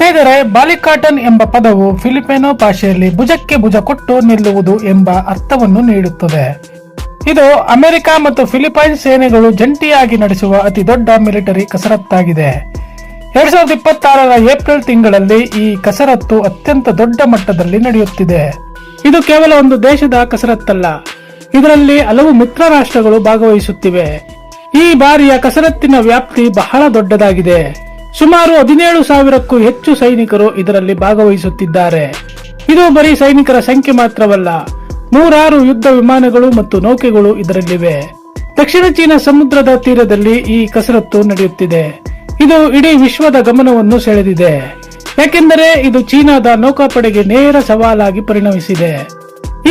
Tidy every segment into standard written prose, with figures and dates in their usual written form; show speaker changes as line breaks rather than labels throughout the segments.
ಸ್ನೇಹಿತರೆ, ಬಾಲಿಕಾಟನ್ ಎಂಬ ಪದವು ಫಿಲಿಪಿನೋ ಭಾಷೆಯಲ್ಲಿ ಭುಜಕ್ಕೆ ಭುಜ ಕೊಟ್ಟು ನಿಲ್ಲುವುದು ಎಂಬ ಅರ್ಥವನ್ನು ನೀಡುತ್ತದೆ. ಇದು ಅಮೆರಿಕ ಮತ್ತು ಫಿಲಿಪೈನ್ಸ್ ಸೇನೆಗಳು ಜಂಟಿಯಾಗಿ ನಡೆಸುವ ಅತಿ ದೊಡ್ಡ ಮಿಲಿಟರಿ ಕಸರತ್ತಾಗಿದೆ. 2026ರ ಏಪ್ರಿಲ್ ತಿಂಗಳಲ್ಲಿ ಈ ಕಸರತ್ತು ಅತ್ಯಂತ ದೊಡ್ಡ ಮಟ್ಟದಲ್ಲಿ ನಡೆಯುತ್ತಿದೆ. ಇದು ಕೇವಲ ಒಂದು ದೇಶದ ಕಸರತ್ತಲ್ಲ, ಇದರಲ್ಲಿ ಹಲವು ಮಿತ್ರ ರಾಷ್ಟ್ರಗಳು ಭಾಗವಹಿಸುತ್ತಿವೆ. ಈ ಬಾರಿಯ ಕಸರತ್ತಿನ ವ್ಯಾಪ್ತಿ ಬಹಳ ದೊಡ್ಡದಾಗಿದೆ. ಸುಮಾರು 17,000ಕ್ಕೂ ಹೆಚ್ಚು ಸೈನಿಕರು ಇದರಲ್ಲಿ ಭಾಗವಹಿಸುತ್ತಿದ್ದಾರೆ. ಇದು ಬರೀ ಸೈನಿಕರ ಸಂಖ್ಯೆ ಮಾತ್ರವಲ್ಲ, 106 ಯುದ್ಧ ವಿಮಾನಗಳು ಮತ್ತು ನೌಕೆಗಳು ಇದರಲ್ಲಿವೆ. ದಕ್ಷಿಣ ಚೀನಾ ಸಮುದ್ರದ ತೀರದಲ್ಲಿ ಈ ಕಸರತ್ತು ನಡೆಯುತ್ತಿದೆ. ಇದು ಇಡೀ ವಿಶ್ವದ ಗಮನವನ್ನು ಸೆಳೆದಿದೆ, ಯಾಕೆಂದರೆ ಇದು ಚೀನಾದ ನೌಕಾಪಡೆಗೆ ನೇರ ಸವಾಲಾಗಿ ಪರಿಣಮಿಸಿದೆ.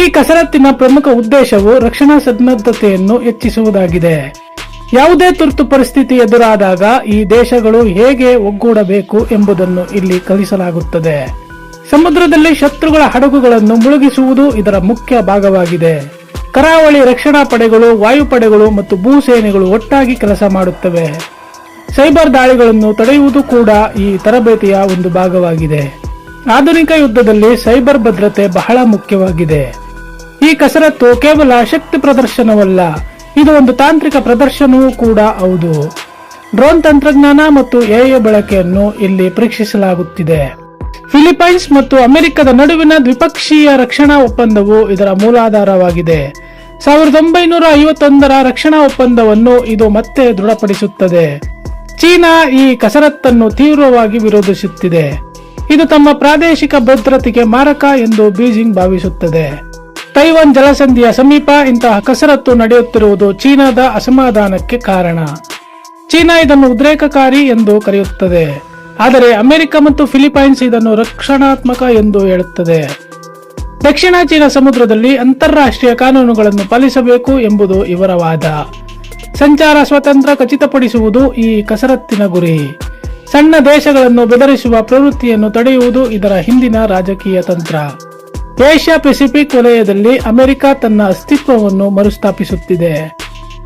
ಈ ಕಸರತ್ತಿನ ಪ್ರಮುಖ ಉದ್ದೇಶವು ರಕ್ಷಣಾ ಸನ್ನದ್ಧತೆಯನ್ನು ಹೆಚ್ಚಿಸುವುದಾಗಿದೆ. ಯಾವುದೇ ತುರ್ತು ಪರಿಸ್ಥಿತಿ ಎದುರಾದಾಗ ಈ ದೇಶಗಳು ಹೇಗೆ ಒಗ್ಗೂಡಬೇಕು ಎಂಬುದನ್ನು ಇಲ್ಲಿ ಕಲಿಸಲಾಗುತ್ತದೆ. ಸಮುದ್ರದಲ್ಲಿ ಶತ್ರುಗಳ ಹಡಗುಗಳನ್ನು ಮುಳುಗಿಸುವುದು ಇದರ ಮುಖ್ಯ ಭಾಗವಾಗಿದೆ. ಕರಾವಳಿ ರಕ್ಷಣಾ ಪಡೆಗಳು, ವಾಯುಪಡೆಗಳು ಮತ್ತು ಭೂಸೇನೆಗಳು ಒಟ್ಟಾಗಿ ಕೆಲಸ ಮಾಡುತ್ತವೆ. ಸೈಬರ್ ದಾಳಿಗಳನ್ನು ತಡೆಯುವುದು ಕೂಡ ಈ ತರಬೇತಿಯ ಒಂದು ಭಾಗವಾಗಿದೆ. ಆಧುನಿಕ ಯುದ್ಧದಲ್ಲಿ ಸೈಬರ್ ಭದ್ರತೆ ಬಹಳ ಮುಖ್ಯವಾಗಿದೆ. ಈ ಕಸರತ್ತು ಕೇವಲ ಶಕ್ತಿ ಪ್ರದರ್ಶನವಲ್ಲ, ಇದು ಒಂದು ತಾಂತ್ರಿಕ ಪ್ರದರ್ಶನವೂ ಕೂಡ ಹೌದು. ಡ್ರೋನ್ ತಂತ್ರಜ್ಞಾನ ಮತ್ತು ಎಐ ಬಳಕೆಯನ್ನು ಇಲ್ಲಿ ಪರೀಕ್ಷಿಸಲಾಗುತ್ತಿದೆ. ಫಿಲಿಪೈನ್ಸ್ ಮತ್ತು ಅಮೆರಿಕದ ನಡುವಿನ ದ್ವಿಪಕ್ಷೀಯ ರಕ್ಷಣಾ ಒಪ್ಪಂದವು ಇದರ ಮೂಲಾಧಾರವಾಗಿದೆ. 1951ರ ರಕ್ಷಣಾ ಒಪ್ಪಂದವನ್ನು ಇದು ಮತ್ತೆ ದೃಢಪಡಿಸುತ್ತದೆ. ಚೀನಾ ಈ ಕಸರತ್ತನ್ನು ತೀವ್ರವಾಗಿ ವಿರೋಧಿಸುತ್ತಿದೆ. ಇದು ತಮ್ಮ ಪ್ರಾದೇಶಿಕ ಭದ್ರತೆಗೆ ಮಾರಕ ಎಂದು ಬೀಜಿಂಗ್ ಭಾವಿಸುತ್ತದೆ. ತೈವಾನ್ ಜಲಸಂಧಿಯ ಸಮೀಪ ಇಂತಹ ಕಸರತ್ತು ನಡೆಯುತ್ತಿರುವುದು ಚೀನಾದ ಅಸಮಾಧಾನಕ್ಕೆ ಕಾರಣ. ಚೀನಾ ಇದನ್ನು ಉದ್ರೇಕಕಾರಿ ಎಂದು ಕರೆಯುತ್ತದೆ, ಆದರೆ ಅಮೆರಿಕ ಮತ್ತು ಫಿಲಿಪೈನ್ಸ್ ಇದನ್ನು ರಕ್ಷಣಾತ್ಮಕ ಎಂದು ಹೇಳುತ್ತದೆ. ದಕ್ಷಿಣ ಚೀನಾ ಸಮುದ್ರದಲ್ಲಿ ಅಂತಾರಾಷ್ಟ್ರೀಯ ಕಾನೂನುಗಳನ್ನು ಪಾಲಿಸಬೇಕು ಎಂಬುದು ಇವರ ವಾದ. ಸಂಚಾರ ಸ್ವಾತಂತ್ರ್ಯ ಖಚಿತಪಡಿಸುವುದು ಈ ಕಸರತ್ತಿನ ಗುರಿ. ಸಣ್ಣ ದೇಶಗಳನ್ನು ಬೆದರಿಸುವ ಪ್ರವೃತ್ತಿಯನ್ನು ತಡೆಯುವುದು ಇದರ ಹಿಂದಿನ ರಾಜಕೀಯ ತಂತ್ರ. ಏಷ್ಯಾ ಪೆಸಿಫಿಕ್ ವಲಯದಲ್ಲಿ ಅಮೆರಿಕ ತನ್ನ ಅಸ್ತಿತ್ವವನ್ನು ಮರುಸ್ಥಾಪಿಸುತ್ತಿದೆ.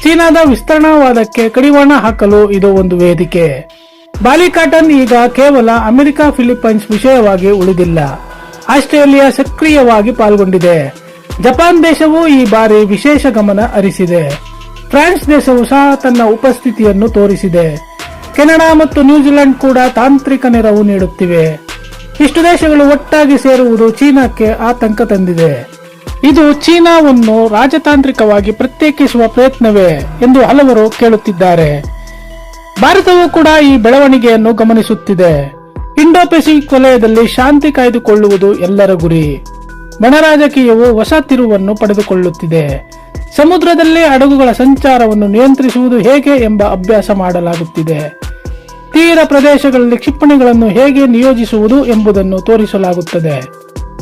ಚೀನಾದ ವಿಸ್ತರಣಾವಾದಕ್ಕೆ ಕಡಿವಾಣ ಹಾಕಲು ಇದು ಒಂದು ವೇದಿಕೆ. ಬಾಲಿಕಾಟನ್ ಈಗ ಕೇವಲ ಅಮೆರಿಕ ಫಿಲಿಪೈನ್ಸ್ ವಿಷಯವಾಗಿ ಉಳಿದಿಲ್ಲ. ಆಸ್ಟ್ರೇಲಿಯಾ ಸಕ್ರಿಯವಾಗಿ ಪಾಲ್ಗೊಂಡಿದೆ. ಜಪಾನ್ ದೇಶವು ಈ ಬಾರಿ ವಿಶೇಷ ಗಮನ ಹರಿಸಿದೆ. ಫ್ರಾನ್ಸ್ ದೇಶವು ಸಹ ತನ್ನ ಉಪಸ್ಥಿತಿಯನ್ನು ತೋರಿಸಿದೆ. ಕೆನಡಾ ಮತ್ತು ನ್ಯೂಜಿಲೆಂಡ್ ಕೂಡ ತಾಂತ್ರಿಕ ನೆರವು ನೀಡುತ್ತಿವೆ. ಇಷ್ಟು ದೇಶಗಳು ಒಟ್ಟಾಗಿ ಸೇರುವುದು ಚೀನಾಕ್ಕೆ ಆತಂಕ ತಂದಿದೆ. ಇದು ಚೀನಾವನ್ನು ರಾಜತಾಂತ್ರಿಕವಾಗಿ ಪ್ರತ್ಯೇಕಿಸುವ ಪ್ರಯತ್ನವೇ ಎಂದು ಹಲವರು ಕೇಳುತ್ತಿದ್ದಾರೆ. ಭಾರತವು ಕೂಡ ಈ ಬೆಳವಣಿಗೆಯನ್ನು ಗಮನಿಸುತ್ತಿದೆ. ಇಂಡೋ ಪೆಸಿಫಿಕ್ ವಲಯದಲ್ಲಿ ಶಾಂತಿ ಕಾಯ್ದುಕೊಳ್ಳುವುದು ಎಲ್ಲರ ಗುರಿ. ಬಣರಾಜಕೀಯವು ಹೊಸ ತಿರುವನ್ನು ಪಡೆದುಕೊಳ್ಳುತ್ತಿದೆ. ಸಮುದ್ರದಲ್ಲೇ ಹಡಗುಗಳ ಸಂಚಾರವನ್ನು ನಿಯಂತ್ರಿಸುವುದು ಹೇಗೆ ಎಂಬ ಅಭ್ಯಾಸ ಮಾಡಲಾಗುತ್ತಿದೆ. ತೀರ ಪ್ರದೇಶಗಳಲ್ಲಿ ಕ್ಷಿಪಣಿಗಳನ್ನು ಹೇಗೆ ನಿಯೋಜಿಸುವುದು ಎಂಬುದನ್ನು ತೋರಿಸಲಾಗುತ್ತದೆ.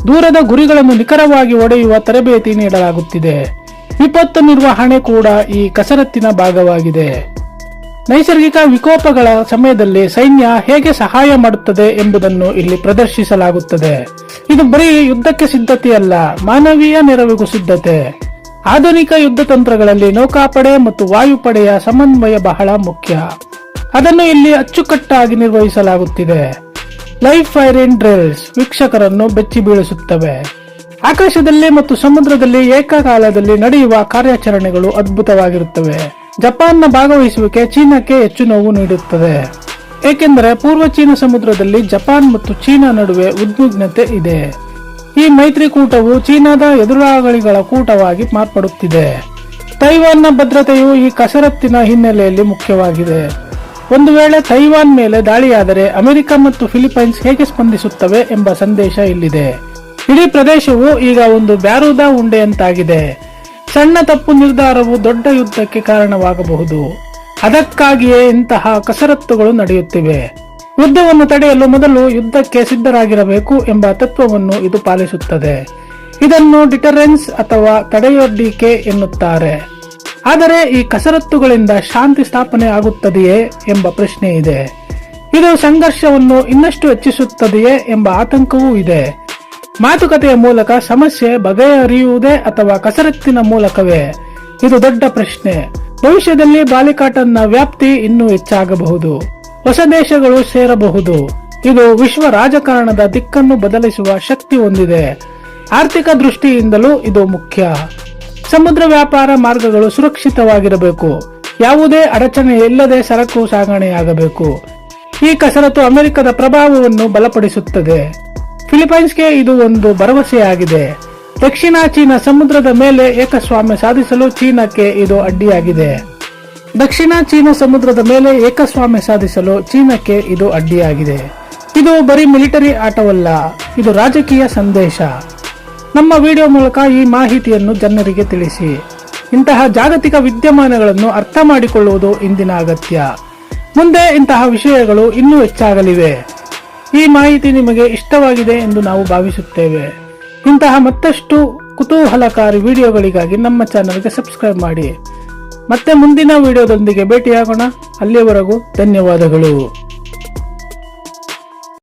ದೂರದ ಗುರಿಗಳನ್ನು ನಿಖರವಾಗಿ ಹೊಡೆಯುವ ತರಬೇತಿ ನೀಡಲಾಗುತ್ತಿದೆ. ವಿಪತ್ತು ನಿರ್ವಹಣೆ ಕೂಡ ಈ ಕಸರತ್ತಿನ ಭಾಗವಾಗಿದೆ. ನೈಸರ್ಗಿಕ ವಿಕೋಪಗಳ ಸಮಯದಲ್ಲಿ ಸೈನ್ಯ ಹೇಗೆ ಸಹಾಯ ಮಾಡುತ್ತದೆ ಎಂಬುದನ್ನು ಇಲ್ಲಿ ಪ್ರದರ್ಶಿಸಲಾಗುತ್ತದೆ. ಇದು ಬರೀ ಯುದ್ಧಕ್ಕೆ ಸಿದ್ಧತೆಯಲ್ಲ, ಮಾನವೀಯ ನೆರವಿಗೂ ಸಿದ್ಧತೆ. ಆಧುನಿಕ ಯುದ್ಧ ತಂತ್ರಗಳಲ್ಲಿ ನೌಕಾಪಡೆ ಮತ್ತು ವಾಯುಪಡೆಯ ಸಮನ್ವಯ ಬಹಳ ಮುಖ್ಯ. ಅದನ್ನು ಇಲ್ಲಿ ಅಚ್ಚುಕಟ್ಟಾಗಿ ನಿರ್ವಹಿಸಲಾಗುತ್ತಿದೆ. ಲೈವ್ ಫೈರಿಂಗ್ ಡ್ರಿಲ್ಸ್ ವೀಕ್ಷಕರನ್ನು ಬೆಚ್ಚಿ ಬೀಳಿಸುತ್ತವೆ. ಆಕಾಶದಲ್ಲಿ ಮತ್ತು ಸಮುದ್ರದಲ್ಲಿ ಏಕಕಾಲದಲ್ಲಿ ನಡೆಯುವ ಕಾರ್ಯಾಚರಣೆಗಳು ಅದ್ಭುತವಾಗಿರುತ್ತವೆ. ಜಪಾನ್ನ ಭಾಗವಹಿಸುವಿಕೆ ಚೀನಾಕ್ಕೆ ಹೆಚ್ಚು ನೋವು ನೀಡುತ್ತದೆ, ಏಕೆಂದರೆ ಪೂರ್ವ ಚೀನಾ ಸಮುದ್ರದಲ್ಲಿ ಜಪಾನ್ ಮತ್ತು ಚೀನಾ ನಡುವೆ ಉದ್ವಿಗ್ನತೆ ಇದೆ. ಈ ಮೈತ್ರಿಕೂಟವು ಚೀನಾದ ಎದುರಾಳಿಗಳ ಕೂಟವಾಗಿ ಮಾರ್ಪಡುತ್ತಿದೆ. ತೈವಾನ್ನ ಭದ್ರತೆಯು ಈ ಕಸರತ್ತಿನ ಹಿನ್ನೆಲೆಯಲ್ಲಿ ಮುಖ್ಯವಾಗಿದೆ. ಒಂದು ವೇಳೆ ತೈವಾನ್ ಮೇಲೆ ದಾಳಿಯಾದರೆ ಅಮೆರಿಕ ಮತ್ತು ಫಿಲಿಪೈನ್ಸ್ ಹೇಗೆ ಸ್ಪಂದಿಸುತ್ತವೆ ಎಂಬ ಸಂದೇಶ ಇಲ್ಲಿದೆ. ಇಡೀ ಪ್ರದೇಶವು ಈಗ ಒಂದು ಬ್ಯಾರೂದ ಉಂಡೆಯಂತಾಗಿದೆ. ಸಣ್ಣ ತಪ್ಪು ನಿರ್ಧಾರವು ದೊಡ್ಡ ಯುದ್ಧಕ್ಕೆ ಕಾರಣವಾಗಬಹುದು. ಅದಕ್ಕಾಗಿಯೇ ಇಂತಹ ಕಸರತ್ತುಗಳು ನಡೆಯುತ್ತಿವೆ. ಯುದ್ಧವನ್ನು ತಡೆಯಲು ಮೊದಲು ಯುದ್ಧಕ್ಕೆ ಸಿದ್ಧರಾಗಿರಬೇಕು ಎಂಬ ತತ್ವವನ್ನು ಇದು ಪಾಲಿಸುತ್ತದೆ. ಇದನ್ನು ಡಿಟರೆನ್ಸ್ ಅಥವಾ ತಡೆಯೊಡ್ಡಿಕೆ ಎನ್ನುತ್ತಾರೆ. ಆದರೆ ಈ ಕಸರತ್ತುಗಳಿಂದ ಶಾಂತಿ ಸ್ಥಾಪನೆ ಆಗುತ್ತದೆಯೇ ಎಂಬ ಪ್ರಶ್ನೆ ಇದೆ. ಇದು ಸಂಘರ್ಷವನ್ನು ಇನ್ನಷ್ಟು ಹೆಚ್ಚಿಸುತ್ತದೆಯೇ ಎಂಬ ಆತಂಕವೂ ಇದೆ. ಮಾತುಕತೆಯ ಮೂಲಕ ಸಮಸ್ಯೆ ಬಗೆಹರಿಯುವುದೇ ಅಥವಾ ಕಸರತ್ತಿನ ಮೂಲಕವೇ? ಇದು ದೊಡ್ಡ ಪ್ರಶ್ನೆ. ಭವಿಷ್ಯದಲ್ಲಿ ಬಾಲಿಕಾಟನ್ನ ವ್ಯಾಪ್ತಿ ಇನ್ನೂ ಹೆಚ್ಚಾಗಬಹುದು. ಹೊಸ ದೇಶಗಳು ಸೇರಬಹುದು. ಇದು ವಿಶ್ವ ರಾಜಕಾರಣದ ದಿಕ್ಕನ್ನು ಬದಲಿಸುವ ಶಕ್ತಿ ಹೊಂದಿದೆ. ಆರ್ಥಿಕ ದೃಷ್ಟಿಯಿಂದಲೂ ಇದು ಮುಖ್ಯ. ಸಮುದ್ರ ವ್ಯಾಪಾರ ಮಾರ್ಗಗಳು ಸುರಕ್ಷಿತವಾಗಿರಬೇಕು. ಯಾವುದೇ ಅಡಚಣೆ ಇಲ್ಲದೆ ಸರಕು ಸಾಗಣೆಯಾಗಬೇಕು. ಈ ಕಸರತ್ತು ಅಮೆರಿಕದ ಪ್ರಭಾವವನ್ನು ಬಲಪಡಿಸುತ್ತದೆ. ಫಿಲಿಪೈನ್ಸ್ಗೆ ಇದು ಒಂದು ಭರವಸೆಯಾಗಿದೆ. ದಕ್ಷಿಣ ಚೀನಾ ಸಮುದ್ರದ ಮೇಲೆ ಏಕಸ್ವಾಮ್ಯ ಸಾಧಿಸಲು ಚೀನಾಕ್ಕೆ ಇದು ಅಡ್ಡಿಯಾಗಿದೆ. ದಕ್ಷಿಣ ಚೀನಾ ಸಮುದ್ರದ ಮೇಲೆ ಏಕಸ್ವಾಮ್ಯ ಸಾಧಿಸಲು ಚೀನಾಕ್ಕೆ ಇದು ಅಡ್ಡಿಯಾಗಿದೆ. ಇದು ಬರೀ ಮಿಲಿಟರಿ ಆಟವಲ್ಲ, ಇದು ರಾಜಕೀಯ ಸಂದೇಶ. ನಮ್ಮ ವಿಡಿಯೋ ಮೂಲಕ ಈ ಮಾಹಿತಿಯನ್ನು ಜನರಿಗೆ ತಿಳಿಸಿ. ಇಂತಹ ಜಾಗತಿಕ ವಿದ್ಯಮಾನಗಳನ್ನು ಅರ್ಥ ಮಾಡಿಕೊಳ್ಳುವುದು ಇಂದಿನ ಅಗತ್ಯ. ಮುಂದೆ ಇಂತಹ ವಿಷಯಗಳು ಇನ್ನೂ ಹೆಚ್ಚಾಗಲಿವೆ. ಈ ಮಾಹಿತಿ ನಿಮಗೆ ಇಷ್ಟವಾಗಿದೆ ಎಂದು ನಾವು ಭಾವಿಸುತ್ತೇವೆ. ಇಂತಹ ಮತ್ತಷ್ಟು ಕುತೂಹಲಕಾರಿ ವಿಡಿಯೋಗಳಿಗಾಗಿ ನಮ್ಮ ಚಾನೆಲ್ಗೆ ಸಬ್ಸ್ಕ್ರೈಬ್ ಮಾಡಿ. ಮತ್ತೆ ಮುಂದಿನ ವಿಡಿಯೋದೊಂದಿಗೆ ಭೇಟಿಯಾಗೋಣ. ಅಲ್ಲಿಯವರೆಗೂ ಧನ್ಯವಾದಗಳು.